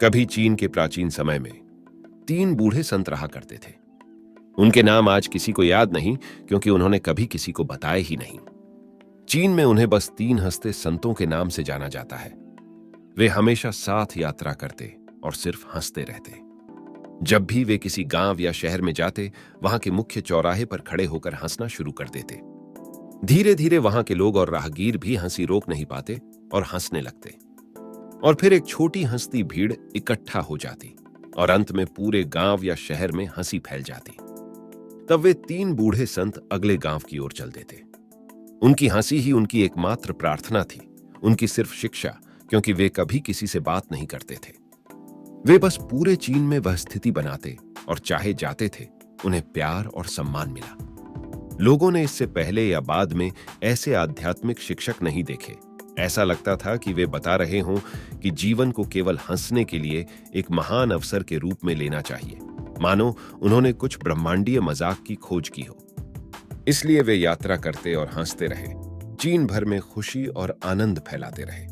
कभी चीन के प्राचीन समय में 3 बूढ़े संत रहा करते थे। उनके नाम आज किसी को याद नहीं, क्योंकि उन्होंने कभी किसी को बताए ही नहीं। चीन में उन्हें बस 3 हंसते संतों के नाम से जाना जाता है। वे हमेशा साथ यात्रा करते और सिर्फ हंसते रहते। जब भी वे किसी गांव या शहर में जाते, वहां के मुख्य चौराहे पर खड़े होकर हंसना शुरू कर देते। धीरे धीरे वहां के लोग और राहगीर भी हंसी रोक नहीं पाते और हंसने लगते। और फिर एक छोटी हंसती भीड़ इकट्ठा हो जाती और अंत में पूरे गांव या शहर में हंसी फैल जाती। तब वे 3 बूढ़े संत अगले गांव की ओर चल देते। उनकी हंसी ही उनकी एकमात्र प्रार्थना थी, उनकी सिर्फ शिक्षा, क्योंकि वे कभी किसी से बात नहीं करते थे। वे बस पूरे चीन में वह स्थिति बनाते और चाहे जाते थे, उन्हें प्यार और सम्मान मिला। लोगों ने इससे पहले या बाद में ऐसे आध्यात्मिक शिक्षक नहीं देखे। ऐसा लगता था कि वे बता रहे हों कि जीवन को केवल हंसने के लिए एक महान अवसर के रूप में लेना चाहिए, मानो उन्होंने कुछ ब्रह्मांडीय मजाक की खोज की हो। इसलिए वे यात्रा करते और हंसते रहे, चीन भर में खुशी और आनंद फैलाते रहे।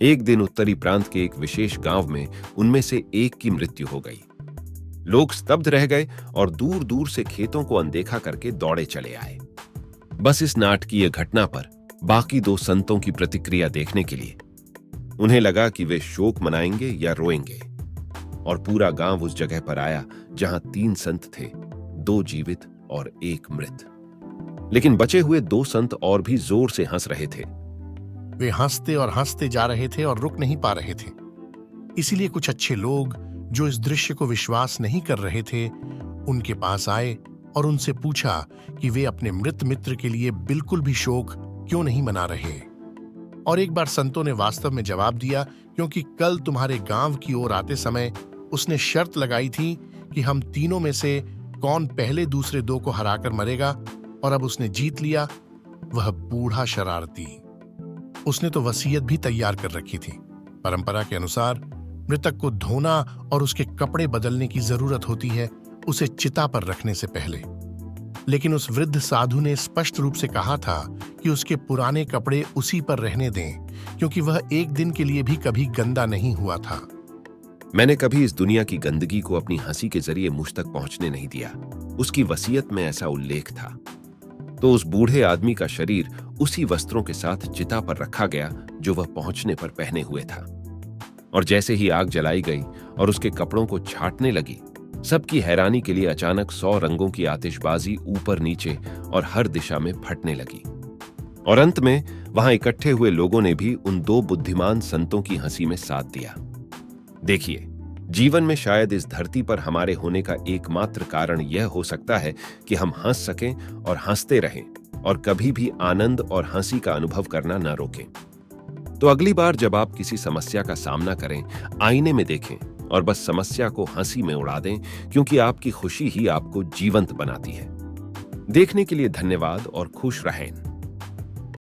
एक दिन उत्तरी प्रांत के एक विशेष गांव में उनमें से एक की मृत्यु हो गई। लोग स्तब्ध रह गए और दूर दूर से खेतों को अनदेखा करके दौड़े चले आए, बस इस नाटकीय घटना पर बाकी 2 संतों की प्रतिक्रिया देखने के लिए। उन्हें लगा कि वे शोक मनाएंगे या रोएंगे, और पूरा गांव उस जगह पर आया जहां 3 संत थे, 2 जीवित और 1 मृत। लेकिन बचे हुए 2 संत और भी जोर से हंस रहे थे। वे हंसते और हंसते जा रहे थे और रुक नहीं पा रहे थे। इसीलिए कुछ अच्छे लोग जो इस दृश्य को विश्वास नहीं कर रहे थे, उनके पास आए और उनसे पूछा कि वे अपने मृत मित्र के लिए बिल्कुल भी शोक क्यों नहीं मना रहे। और एक बार संतों ने वास्तव में जवाब दिया, क्योंकि कल तुम्हारे गांव की ओर आते समय उसने शर्त लगाई थी कि हम तीनों में से कौन पहले दूसरे 2 को हराकर मरेगा, और अब उसने जीत लिया। वह बूढ़ा शरारती। उसने तो वसीयत भी तैयार कर रखी थी। परंपरा के अनुसार मृतक को धोना और उसके कपड़े बदलने की जरूरत होती है, उसे चिता पर रखने से पहले। लेकिन उस वृद्ध साधु ने स्पष्ट रूप से कहा था कि उसके पुराने कपड़े उसी पर रहने दें, क्योंकि वह एक दिन के लिए भी कभी गंदा नहीं हुआ था। मैंने कभी इस दुनिया की गंदगी को अपनी हंसी के जरिए मुझ तक पहुंचने नहीं दिया। उसकी वसीयत में ऐसा उल्लेख था। तो उस बूढ़े आदमी का शरीर उसी वस्त्रों के साथ चिता पर रखा गया जो वह पहुंचने पर पहने हुए था। और जैसे ही आग जलाई गई और उसके कपड़ों को छाटने लगी, सबकी हैरानी के लिए अचानक 100 रंगों की आतिशबाजी ऊपर नीचे और हर दिशा में फटने लगी। और अंत में वहां इकट्ठे हुए लोगों ने भी उन 2 बुद्धिमान संतों की हंसी में साथ दिया। देखिए, जीवन में शायद इस धरती पर हमारे होने का एकमात्र कारण यह हो सकता है कि हम हंस सकें और हंसते रहें, और कभी भी आनंद और हंसी का अनुभव करना न रोकें। तो अगली बार जब आप किसी समस्या का सामना करें, आईने में देखें और बस समस्या को हंसी में उड़ा दें, क्योंकि आपकी खुशी ही आपको जीवंत बनाती है। देखने के लिए धन्यवाद और खुश रहें।